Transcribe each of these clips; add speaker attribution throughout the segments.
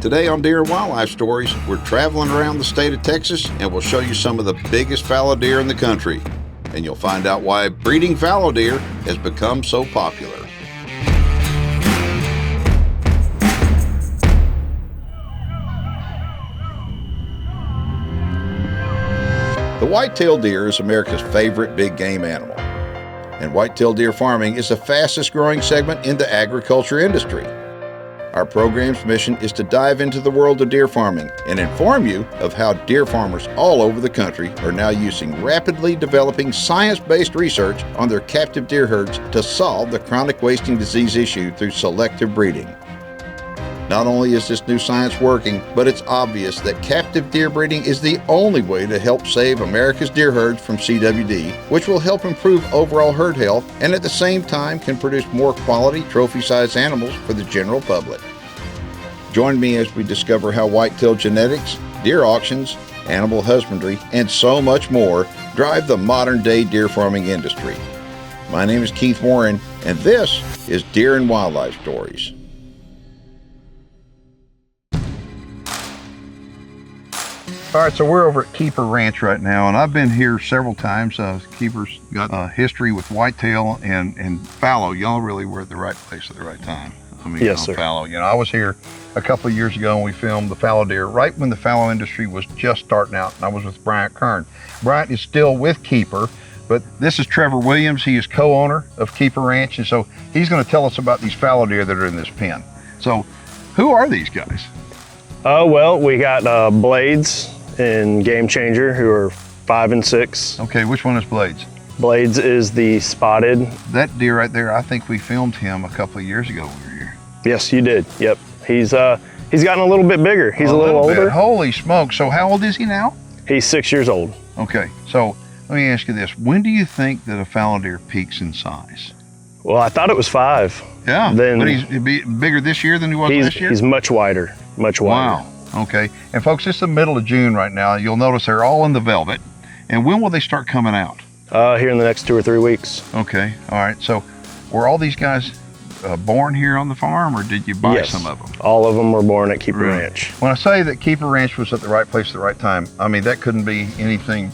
Speaker 1: Today on Deer and Wildlife Stories, we're traveling around the state of Texas and we'll show you some of the biggest fallow deer in the country. And you'll find out why breeding fallow deer has become so popular. The whitetail deer is America's favorite big game animal. And whitetail deer farming is the fastest growing segment in the agriculture industry. Our program's mission is to dive into the world of deer farming and inform you of how deer farmers all over the country are now using rapidly developing science-based research on their captive deer herds to solve the chronic wasting disease issue through selective breeding. Not only is this new science working, but it's obvious that captive deer breeding is the only way to help save America's deer herds from CWD, which will help improve overall herd health and at the same time can produce more quality trophy-sized animals for the general public. Join me as we discover how whitetail genetics, deer auctions, animal husbandry, and so much more drive the modern-day deer farming industry. My name is Keith Warren, and this is Deer and Wildlife Stories. All right, so we're over at Keeper Ranch right now, and I've been here several times. Keeper's got a history with whitetail and fallow. Y'all really were at the right place at the right time. I mean,
Speaker 2: yes, sir.
Speaker 1: Fallow. I was here a couple of years ago and we filmed the fallow deer right when the fallow industry was just starting out, and I was with Bryant Kern. Bryant is still with Keeper, but this is Trevor Williams. He is co-owner of Keeper Ranch, and so he's going to tell us about these fallow deer that are in this pen. So, who are these guys?
Speaker 2: Well, we got Blades and Game Changer, who are 5 and 6.
Speaker 1: Okay, which one is Blades?
Speaker 2: Blades is the spotted.
Speaker 1: That deer right there, I think we filmed him a couple of years ago when we were here.
Speaker 2: Yes, you did. Yep. He's gotten a little bit bigger. He's a little older.
Speaker 1: Bit. Holy smokes. So how old is he now?
Speaker 2: He's 6 years old.
Speaker 1: Okay, so let me ask you this. When do you think that a fallow deer peaks in size?
Speaker 2: Well, I thought it was 5.
Speaker 1: Yeah, but he's bigger this year than he was last year?
Speaker 2: He's much wider, much wider.
Speaker 1: Wow. Okay, and folks, it's the middle of June right now. You'll notice they're all in the velvet. And when will they start coming out?
Speaker 2: Here in the next 2 or 3 weeks.
Speaker 1: Okay, all right. So were all these guys born here on the farm, or did you buy some of them?
Speaker 2: All of them were born at Keeper Ranch.
Speaker 1: When I say that Keeper Ranch was at the right place at the right time, I mean, that couldn't be anything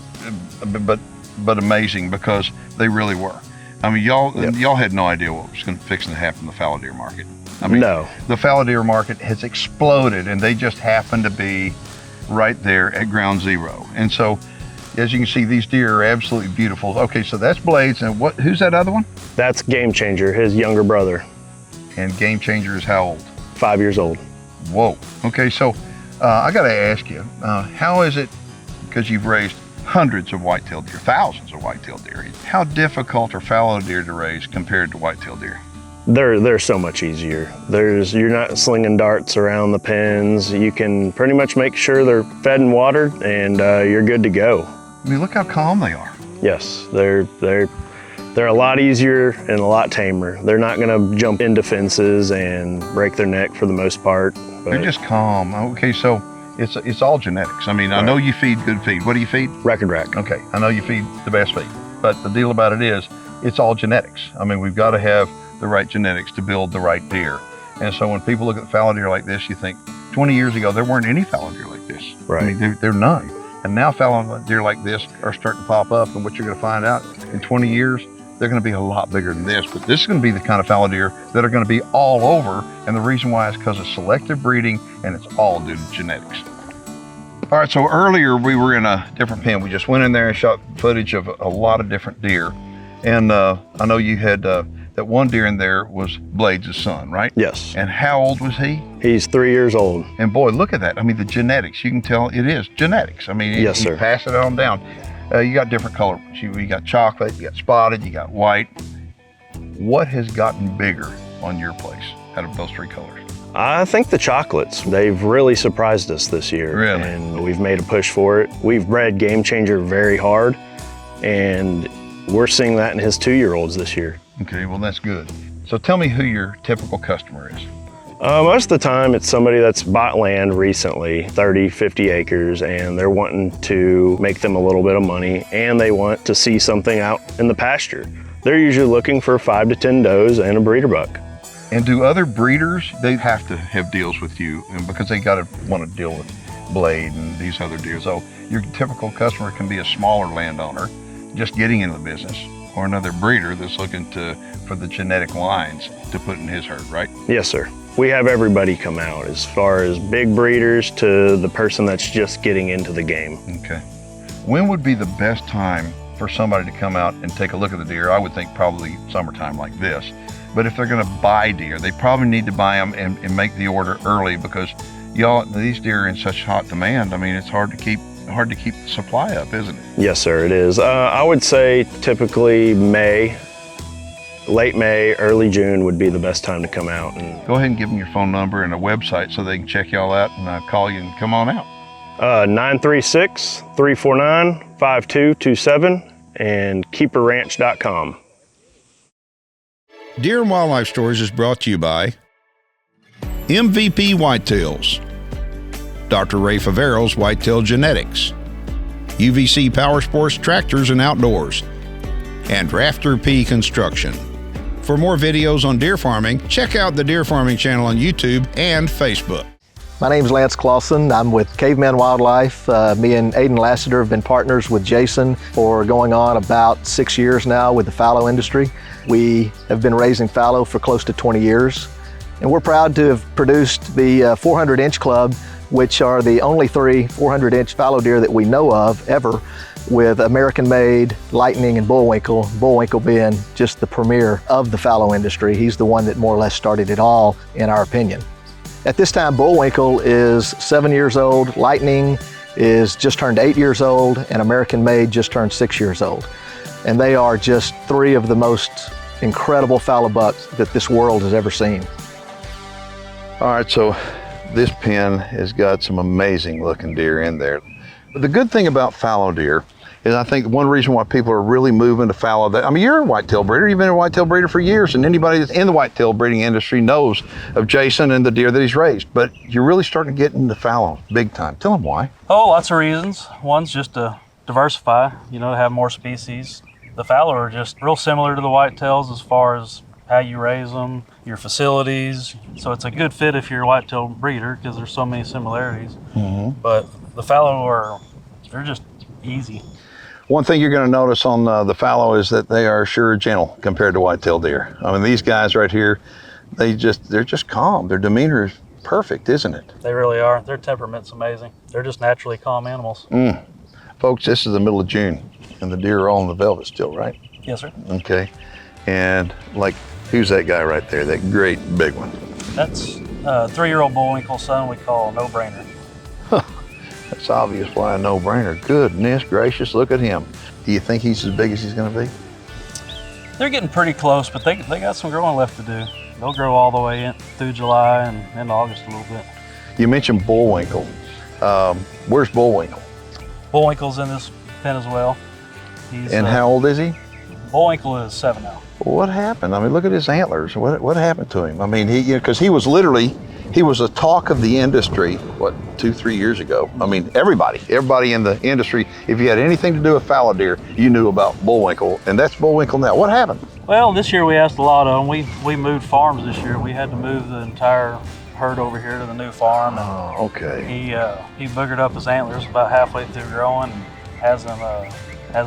Speaker 1: but amazing, because they really were. I mean, y'all had no idea what was fixing to happen in the fallow deer market. I mean,
Speaker 2: no.
Speaker 1: The fallow deer market has exploded, and they just happen to be right there at ground zero. And so, as you can see, these deer are absolutely beautiful. Okay, so that's Blades, and who's that other one?
Speaker 2: That's Game Changer, his younger brother.
Speaker 1: And Game Changer is how old?
Speaker 2: 5 years old.
Speaker 1: Whoa. Okay, so I got to ask you, how is it, because you've raised hundreds of whitetail deer, thousands of whitetail deer, how difficult are fallow deer to raise compared to whitetail deer?
Speaker 2: They're so much easier. You're not slinging darts around the pens. You can pretty much make sure they're fed and watered, and you're good to go.
Speaker 1: I mean, look how calm they are.
Speaker 2: Yes, they're a lot easier and a lot tamer. They're not gonna jump into fences and break their neck for the most part.
Speaker 1: They're just calm. Okay, so it's all genetics. I mean, I know you feed good feed. What do you feed?
Speaker 2: Record Rack.
Speaker 1: Okay, I know you feed the best feed, but the deal about it is, it's all genetics. I mean, we've got to have the right genetics to build the right deer. And so when people look at fallow deer like this, you think 20 years ago, there weren't any fallow deer like this.
Speaker 2: Right.
Speaker 1: I mean, they're none. And now fallow deer like this are starting to pop up, and what you're going to find out in 20 years, they're going to be a lot bigger than this. But this is going to be the kind of fallow deer that are going to be all over. And the reason why is because of selective breeding, and it's all due to genetics. All right, so earlier we were in a different pen. We just went in there and shot footage of a lot of different deer. And I know you had that one deer in there was Blades' son, right?
Speaker 2: Yes.
Speaker 1: And how old was he?
Speaker 2: He's 3 years old.
Speaker 1: And boy, look at that. I mean, the genetics, you can tell it is genetics. I mean,
Speaker 2: yes, sir.
Speaker 1: You pass it on down. You got different color ones. You got chocolate, you got spotted, you got white. What has gotten bigger on your place out of those 3 colors?
Speaker 2: I think the chocolates. They've really surprised us this year.
Speaker 1: Really?
Speaker 2: And we've made a push for it. We've bred Game Changer very hard, and we're seeing that in his 2-year-olds this year.
Speaker 1: Okay, well, that's good. So tell me who your typical customer is.
Speaker 2: Most of the time it's somebody that's bought land recently, 30, 50 acres, and they're wanting to make them a little bit of money, and they want to see something out in the pasture. They're usually looking for 5 to 10 does and a breeder buck.
Speaker 1: And do other breeders, they have to have deals with you and because they got to want to deal with Blade and these other deers. So your typical customer can be a smaller landowner just getting into the business, or another breeder that's looking for the genetic lines to put in his herd, right?
Speaker 2: Yes, sir. We have everybody come out, as far as big breeders to the person that's just getting into the game.
Speaker 1: Okay. When would be the best time for somebody to come out and take a look at the deer? I would think probably summertime like this. But if they're gonna buy deer, they probably need to buy them and make the order early because these deer are in such hot demand. I mean, it's hard to keep the supply up, isn't it?
Speaker 2: Yes, sir, it is. I would say typically May, late May, early June would be the best time to come out. And
Speaker 1: go ahead and give them your phone number and a website so they can check y'all out and call you and come on out.
Speaker 2: 936-349-5227 and keeperranch.com.
Speaker 1: Deer and Wildlife Stories is brought to you by MVP Whitetails, Dr. Ray Favero's Whitetail Genetics, UVC Power Sports Tractors and Outdoors, and Rafter P Construction. For more videos on deer farming, check out the Deer Farming channel on YouTube and Facebook.
Speaker 3: My name is Lance Clausen. I'm with Caveman Wildlife. Me and Aiden Lassiter have been partners with Jason for going on about 6 years now with the fallow industry. We have been raising fallow for close to 20 years. And we're proud to have produced the 400-inch club, which are the only 3 400-inch fallow deer that we know of ever, with American-made, Lightning, and Bullwinkle. Bullwinkle being just the premier of the fallow industry. He's the one that more or less started it all, in our opinion. At this time, Bullwinkle is 7 years old, Lightning is just turned 8 years old, and American-made just turned 6 years old. And they are just 3 of the most incredible fallow bucks that this world has ever seen.
Speaker 1: All right, so this pen has got some amazing looking deer in there. But the good thing about fallow deer is I think one reason why people are really moving to fallow, you're a whitetail breeder, you've been a whitetail breeder for years, and anybody that's in the whitetail breeding industry knows of Jason and the deer that he's raised, but you're really starting to get into fallow big time. Tell them why.
Speaker 4: Oh, lots of reasons. One's just to diversify, to have more species. The fallow are just real similar to the whitetails as far as how you raise them, your facilities. So it's a good fit if you're a whitetail breeder because there's so many similarities. Mm-hmm. But the fallow they're just easy.
Speaker 1: One thing you're going to notice on the fallow is that they are sure gentle compared to whitetail deer. I mean, these guys right here, they're just calm. Their demeanor is perfect, isn't it?
Speaker 4: They really are. Their temperament's amazing. They're just naturally calm animals.
Speaker 1: Folks, this is the middle of June, and the deer are all in the velvet still, right?
Speaker 4: Yes, sir.
Speaker 1: Okay. And who's that guy right there, that great big one?
Speaker 4: That's a 3-year-old Bullwinkle son we call a no-brainer.
Speaker 1: That's obvious why a no-brainer. Goodness gracious, look at him. Do you think he's as big as he's going to be?
Speaker 4: They're getting pretty close, but they got some growing left to do. They'll grow all the way in through July and into August a little bit.
Speaker 1: You mentioned Bullwinkle. Where's Bullwinkle?
Speaker 4: Bullwinkle's in this pen as well.
Speaker 1: And how old is he?
Speaker 4: Bullwinkle is 7 now.
Speaker 1: What happened? I mean, look at his antlers. What happened to him? I mean, because he was a talk of the industry, 2-3 years ago. I mean, everybody in the industry, if you had anything to do with fallow deer, you knew about Bullwinkle, and that's Bullwinkle now. What happened?
Speaker 4: Well, this year we asked a lot of them. We moved farms this year. We had to move the entire herd over here to the new farm. And
Speaker 1: okay.
Speaker 4: He boogered up his antlers about halfway through growing and hasn't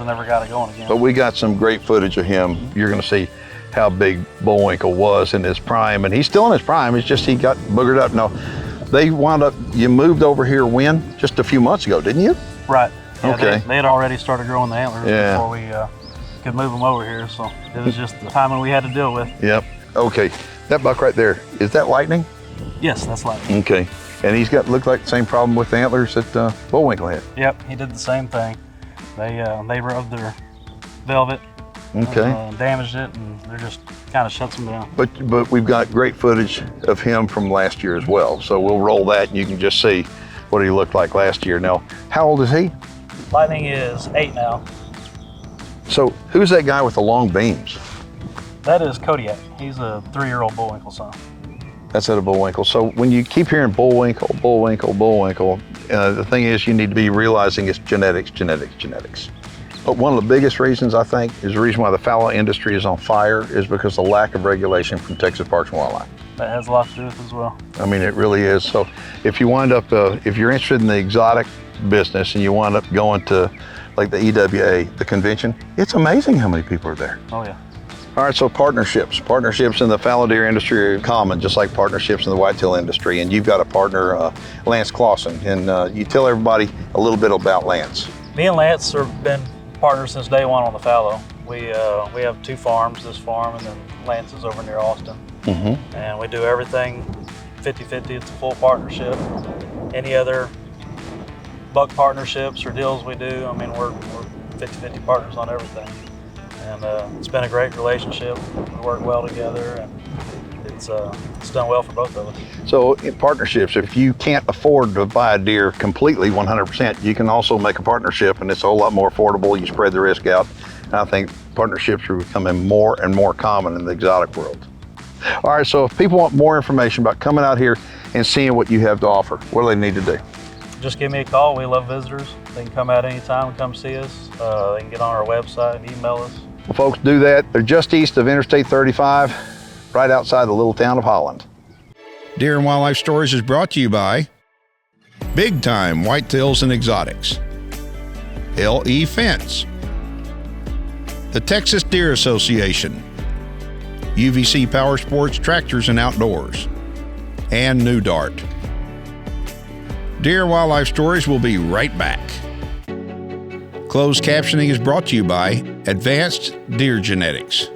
Speaker 4: ever got it going again.
Speaker 1: But we got some great footage of him. You're going to see how big Bullwinkle was in his prime, and he's still in his prime. It's just he got boogered up. Now, you moved over here when? Just a few months ago, didn't you?
Speaker 4: Right. Yeah,
Speaker 1: okay.
Speaker 4: They had already started growing the antlers before we could move them over here, so it was just the timing we had to deal with.
Speaker 1: Yep. Okay. That buck right there, is that Lightning?
Speaker 4: Yes, that's Lightning.
Speaker 1: Okay. And he's looked like the same problem with the antlers that Bullwinkle had.
Speaker 4: Yep, he did the same thing. They rubbed their velvet, damaged it, and they're just kind of shuts them down.
Speaker 1: But we've got great footage of him from last year as well. So we'll roll that and you can just see what he looked like last year. Now, how old is he?
Speaker 4: Lightning is 8 now.
Speaker 1: So who's that guy with the long beams?
Speaker 4: That is Kodiak. He's a 3-year-old Bullwinkle son.
Speaker 1: That's at a Bullwinkle. So when you keep hearing Bullwinkle, Bullwinkle, Bullwinkle, the thing is you need to be realizing it's genetics, genetics, genetics. But one of the biggest reasons, I think, is the reason why the fallow industry is on fire is because of the lack of regulation from Texas Parks and Wildlife.
Speaker 4: That has a lot to do with it as well.
Speaker 1: I mean, it really is. So if you wind up, if you're interested in the exotic business and you wind up going to like the EWA, the convention, it's amazing how many people are there.
Speaker 4: Oh yeah.
Speaker 1: All right, so partnerships. Partnerships in the fallow deer industry are common, just like partnerships in the whitetail industry. And you've got a partner, Lance Clausen. And you tell everybody a little bit about Lance.
Speaker 4: Me and Lance have been partners since day one on the fallow. We have 2 farms, this farm and then Lance is over near Austin.
Speaker 1: Mm-hmm.
Speaker 4: And we do everything 50-50, it's a full partnership. Any other buck partnerships or deals we do, I mean, we're 50-50 partners on everything. And it's been a great relationship. We work well together and it's done well for both of us. So
Speaker 1: in partnerships, if you can't afford to buy a deer completely 100%, you can also make a partnership and it's a whole lot more affordable. You spread the risk out. And I think partnerships are becoming more and more common in the exotic world. All right, so if people want more information about coming out here and seeing what you have to offer, what do they need to do?
Speaker 4: Just give me a call. We love visitors. They can come out anytime and come see us. They can get on our website and email us.
Speaker 1: Well, folks, do that. They're just east of Interstate 35, right outside the little town of Holland. Deer and Wildlife Stories is brought to you by Big Time Whitetails and Exotics, LE Fence, the Texas Deer Association, UVC Power Sports Tractors and Outdoors, and New Dart. Deer and Wildlife Stories will be right back. Closed captioning is brought to you by Advanced Deer Genetics.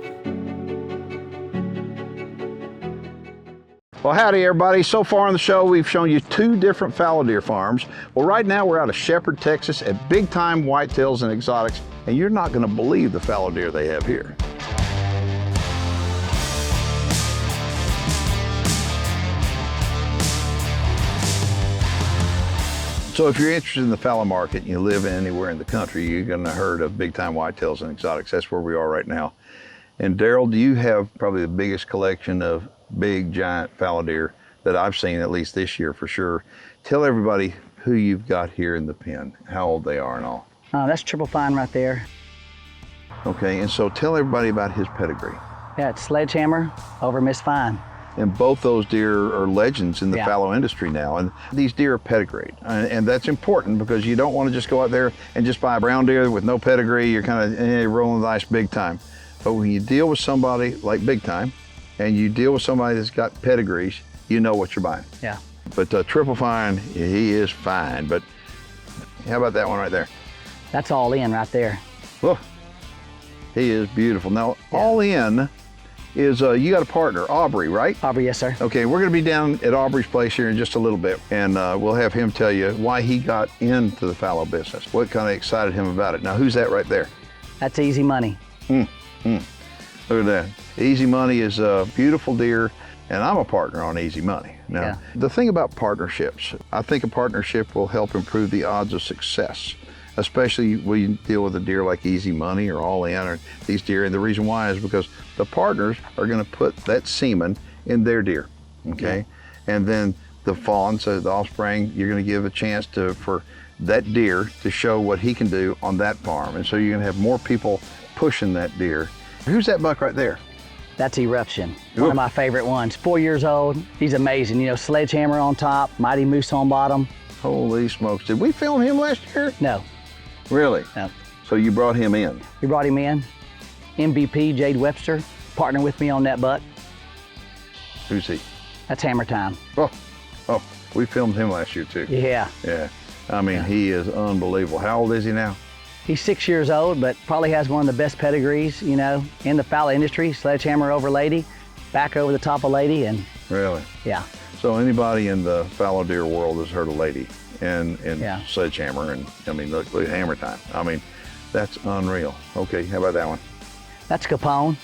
Speaker 1: Well, howdy everybody. So far on the show, we've shown you 2 different fallow deer farms. Well, right now we're out of Shepherd, Texas at Big Time Whitetails and Exotics, and you're not gonna believe the fallow deer they have here. So if you're interested in the fallow market and you live anywhere in the country, you're gonna heard of Big Time Whitetails and Exotics. That's where we are right now. And Daryl, do you have probably the biggest collection of big, giant fallow deer that I've seen, at least this year for sure. Tell everybody who you've got here in the pen, how old they are and all.
Speaker 5: That's Triple Fine right there.
Speaker 1: Okay, and so tell everybody about his pedigree.
Speaker 5: Yeah, it's Sledgehammer over Miss Fine.
Speaker 1: And both those deer are legends in the fallow industry now. And these deer are pedigreed. And that's important because you don't want to just go out there and just buy a brown deer with no pedigree. You're kind of rolling the dice big time. But when you deal with somebody like Big Time, and you deal with somebody that's got pedigrees, you know what you're buying.
Speaker 5: Yeah.
Speaker 1: But Triple Fine, he is fine. But how about that one right there?
Speaker 5: That's All In right there.
Speaker 1: Look, he is beautiful. Now, All In is, you got a partner, Aubrey, right?
Speaker 5: Aubrey, yes, sir.
Speaker 1: Okay, we're gonna be down at Aubrey's place here in just a little bit, and we'll have him tell you why he got into the fallow business, what kind of excited him about it. Now, who's that right there?
Speaker 5: That's Easy Money.
Speaker 1: Look at that. Easy Money is a beautiful deer, and I'm a partner on Easy Money. Now, the thing about partnerships, I think a partnership will help improve the odds of success, especially when you deal with a deer like Easy Money or All In or these deer. And the reason why is because the partners are gonna put that semen in their deer, okay? And then the fawn, so the offspring, you're gonna give a chance for that deer to show what he can do on that farm. And so you're gonna have more people pushing that deer. Who's that buck right there?
Speaker 5: That's Eruption, one of my favorite ones. 4 years old, he's amazing. You know, Sledgehammer on top, Mighty Moose on bottom.
Speaker 1: Holy smokes, did we film him last year?
Speaker 5: No.
Speaker 1: Really?
Speaker 5: No.
Speaker 1: So you brought him in?
Speaker 5: We brought him in. MVP, Jade Webster, partnered with me on that buck.
Speaker 1: Who's he?
Speaker 5: That's Hammer Time.
Speaker 1: Oh, we filmed him last year too.
Speaker 5: Yeah.
Speaker 1: Yeah, I mean, he is unbelievable. How old is he now?
Speaker 5: He's 6 years old, but probably has one of the best pedigrees, you know, in the fallow industry. Sledgehammer over Lady, back over the top of Lady, and
Speaker 1: really?
Speaker 5: Yeah.
Speaker 1: So anybody in the fallow deer world has heard of Lady and Sledgehammer, and I mean, look at Hammer Time. I mean, that's unreal. Okay, how about that one?
Speaker 5: That's Capone.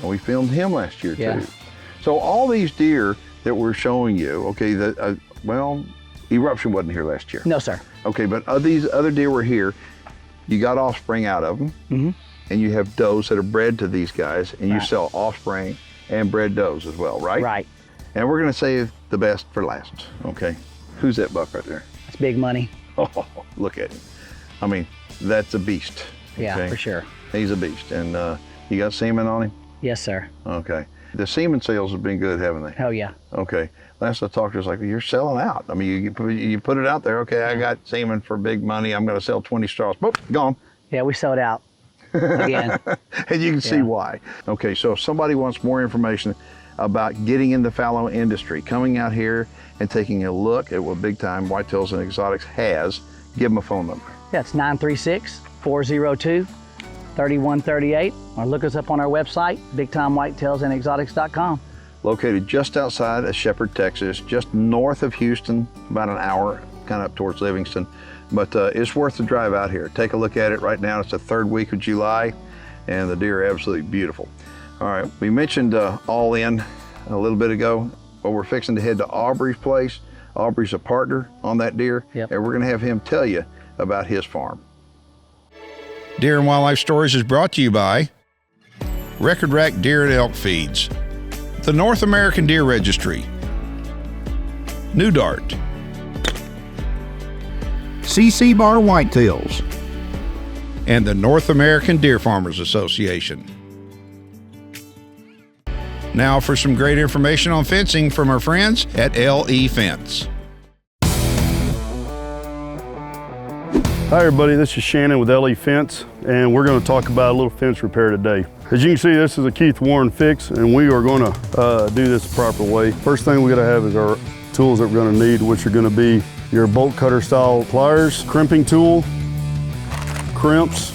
Speaker 1: And we filmed him last year
Speaker 5: Yeah.
Speaker 1: too. So all these deer that we're showing you, okay, well, Eruption wasn't here last year.
Speaker 5: No, sir.
Speaker 1: Okay, but these other deer were here. You got offspring out of them, and you have does that are bred to these guys, and you sell offspring and bred does as well, right?
Speaker 5: Right.
Speaker 1: And we're gonna save the best for last, okay? Who's that buck right there?
Speaker 5: That's Big Money.
Speaker 1: Oh, look at him. I mean, that's a beast.
Speaker 5: Yeah,
Speaker 1: Okay.
Speaker 5: for sure.
Speaker 1: He's a beast. And you got semen on him?
Speaker 5: Yes, sir.
Speaker 1: Okay. The semen sales have been good, haven't they?
Speaker 5: Oh, yeah.
Speaker 1: Okay. Last I talked to her, was like, you're selling out. I mean, you put it out there. Okay, I got semen for big money. I'm going to sell 20 straws. Boop, gone.
Speaker 5: Yeah, we sold out again.
Speaker 1: And you can see why. Okay, so if somebody wants more information about getting in the fallow industry, coming out here and taking a look at what Big Time Whitetails and Exotics has, give them a phone number.
Speaker 5: Yeah, it's 936-402-3138, or look us up on our website, bigtimewhitetailsandexotics.com.
Speaker 1: Located just outside of Shepherd, Texas, just north of Houston, about an hour, kind of up towards Livingston. But it's worth the drive out here. Take a look at it right now. It's the 3rd week of July, and the deer are absolutely beautiful. All right, we mentioned All In a little bit ago, but we're fixing to head to Aubrey's place. Aubrey's a partner on that deer, and we're gonna have him tell you about his farm. Deer and Wildlife Stories is brought to you by Record Rack Deer and Elk Feeds, the North American Deer Registry, New Dart, CC Bar Whitetails, and the North American Deer Farmers Association. Now for some great information on fencing from our friends at LE Fence.
Speaker 6: Hi everybody, this is Shannon with LE Fence, and we're going to talk about a little fence repair today. As you can see, this is a Keith Warren fix, and we are going to do this the proper way. First thing we got to have is our tools that we're going to need, which are going to be your bolt cutter style pliers, crimping tool, crimps,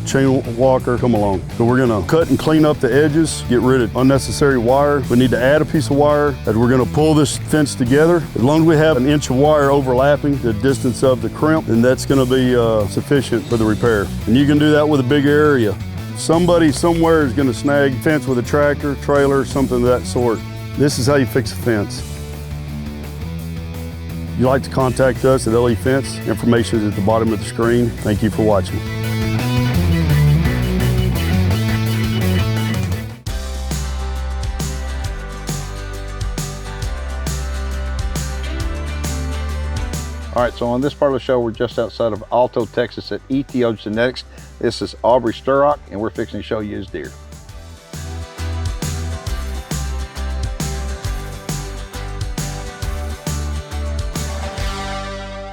Speaker 6: chain walker, come along. So we're gonna cut and clean up the edges, get rid of unnecessary wire. We need to add a piece of wire as we're gonna pull this fence together. As long as we have an inch of wire overlapping the distance of the crimp, then that's gonna be sufficient for the repair. And you can do that with a big area. Somebody somewhere is gonna snag fence with a tractor, trailer, something of that sort. This is how you fix a fence. If you'd like to contact us at LE Fence, information is at the bottom of the screen. Thank you for watching.
Speaker 1: All right, so on this part of the show, we're just outside of Alto, Texas at ETO Genetics. This is Aubrey Sturrock, and we're fixing to show you his deer.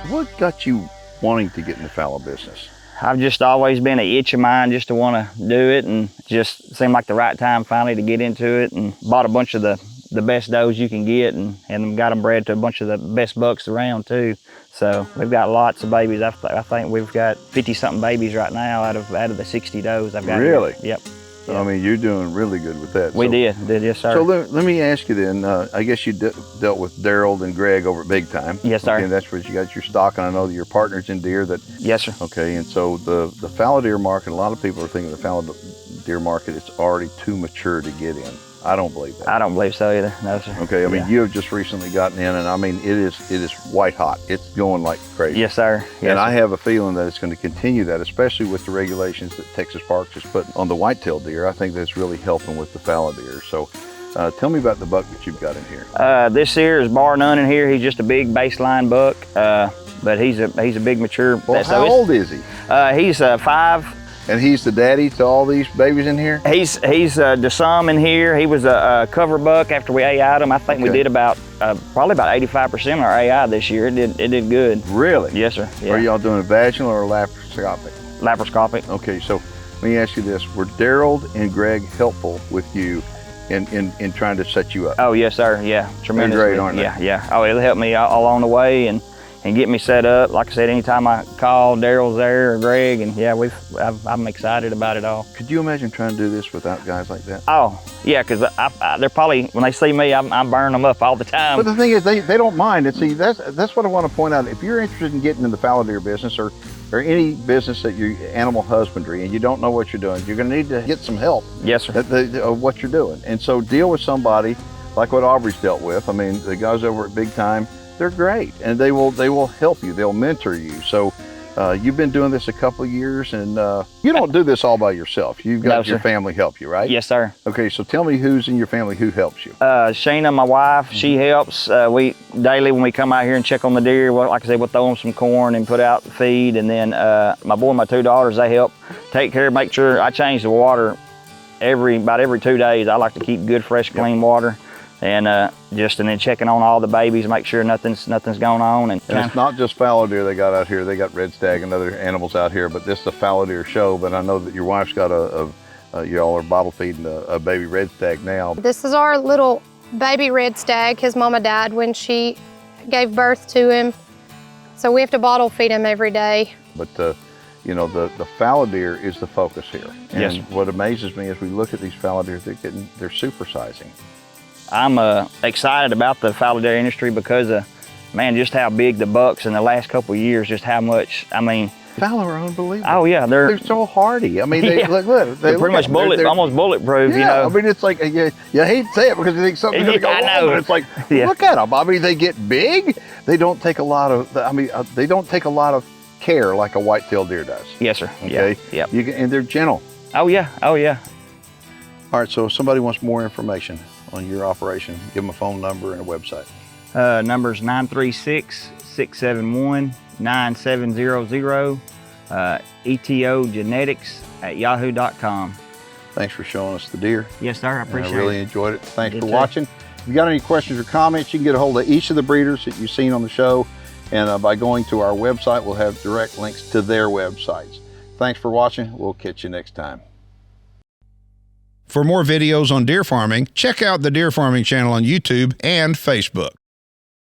Speaker 1: What got you wanting to get in the fallow business?
Speaker 7: I've just always been an itch of mine just to want to do it, and just seemed like the right time finally to get into it, and bought a bunch of the best does you can get, and got them bred to a bunch of the best bucks around too. So we've got lots of babies. I think we've got 50-something babies right now out of the 60 does I've got.
Speaker 1: Really?
Speaker 7: Here. Yep.
Speaker 1: So, I mean, you're doing really good with that.
Speaker 7: We did, yes sir.
Speaker 1: So let me ask you then, I guess you dealt with Daryl and Greg over at Big Time.
Speaker 7: Yes sir.
Speaker 1: Okay, and that's where you got your stock, and I know that your partners in deer that.
Speaker 7: Yes sir.
Speaker 1: Okay, and so the fallow deer market, a lot of people are thinking the fallow deer market is already too mature to get in. I don't believe that.
Speaker 7: I don't believe so either, no sir.
Speaker 1: Okay, I mean, you have just recently gotten in, and I mean, it is white hot. It's going like crazy.
Speaker 7: Yes sir. Yes,
Speaker 1: and I
Speaker 7: sir.
Speaker 1: have a feeling that it's going to continue that, especially with the regulations that Texas Parks has put on the whitetail deer. I think that's really helping with the fallow deer. So tell me about the buck that you've got in here.
Speaker 7: This here is bar none in here. He's just a big baseline buck, but he's a big mature.
Speaker 1: Well, how old is he?
Speaker 7: He's 5.
Speaker 1: And he's the daddy to all these babies in here?
Speaker 7: He's to some in here. He was a cover buck after we AI'd him. I think we did about probably about 85% of our AI this year. It did good.
Speaker 1: Really?
Speaker 7: Yes, sir. Yeah.
Speaker 1: Are y'all doing a vaginal or laparoscopic?
Speaker 7: Laparoscopic.
Speaker 1: Okay, so let me ask you this. Were Daryl and Greg helpful with you in trying to set you up?
Speaker 7: Oh, yes, sir. Yeah, tremendously.
Speaker 1: They're great, aren't they?
Speaker 7: Yeah. Oh, it'll help me all along the way and get me set up. Like I said, anytime I call, Daryl's there or Greg, and yeah, I'm excited about it all.
Speaker 1: Could you imagine trying to do this without guys like that?
Speaker 7: Oh, yeah, because they're probably, when they see me, I'm burning them up all the time.
Speaker 1: But the thing is, they don't mind. And see, that's what I want to point out. If you're interested in getting in the fallow deer business or any business that you animal husbandry and you don't know what you're doing, you're going to need to get some help.
Speaker 7: Yes, sir.
Speaker 1: Of what you're doing. And so deal with somebody like what Aubrey's dealt with. I mean, the guys over at Big Time, they're great, and they will help you. They'll mentor you. So you've been doing this a couple of years, and you don't do this all by yourself. You've got your family help you, right?
Speaker 7: Yes, sir.
Speaker 1: Okay, so tell me who's in your family who helps you.
Speaker 7: Shayna, my wife, she helps. We daily when we come out here and check on the deer, like I said, we'll throw them some corn and put out the feed, and then my boy and my 2 daughters, they help take care, make sure I change the water about every 2 days. I like to keep good, fresh, clean water, and then checking on all the babies, make sure nothing's going on.
Speaker 1: And it's not just fallow deer they got out here. They got red stag and other animals out here, but this is a fallow deer show. But I know that your wife's got y'all are bottle feeding a baby red stag now.
Speaker 8: This is our little baby red stag. His mama died when she gave birth to him, so we have to bottle feed him every day.
Speaker 1: But you know, the fallow deer is the focus here. And
Speaker 7: yes,
Speaker 1: what amazes me is we look at these fallow deer, they're supersizing.
Speaker 7: I'm excited about the fallow deer industry because of, man, just how big the bucks in the last couple of years, just how much, I mean.
Speaker 1: Fallow are unbelievable.
Speaker 7: Oh yeah, they're
Speaker 1: so hardy. I mean, they
Speaker 7: yeah,
Speaker 1: look,
Speaker 7: they're pretty much almost bulletproof,
Speaker 1: yeah,
Speaker 7: you know.
Speaker 1: I mean, it's like, you hate to say it because you think something's gonna go wrong, but it's like, look at them. I mean, they get big. They don't take a lot of, they don't take a lot of care like a whitetail deer does.
Speaker 7: Yes, sir.
Speaker 1: Okay.
Speaker 7: Yeah.
Speaker 1: And they're gentle.
Speaker 7: Oh yeah. Oh yeah.
Speaker 1: All right. So if somebody wants more information on your operation, give them a phone number and a website.
Speaker 7: Number's 936-671-9700. etogenetics@yahoo.com.
Speaker 1: Thanks for showing us the deer.
Speaker 7: Yes, sir. I appreciate it.
Speaker 1: I really enjoyed it. Thanks for
Speaker 7: too.
Speaker 1: watching. If you got any questions or comments, you can get a hold of each of the breeders that you've seen on the show. And by going to our website, we'll have direct links to their websites. Thanks for watching. We'll catch you next time. For more videos on deer farming, check out the Deer Farming channel on YouTube and Facebook.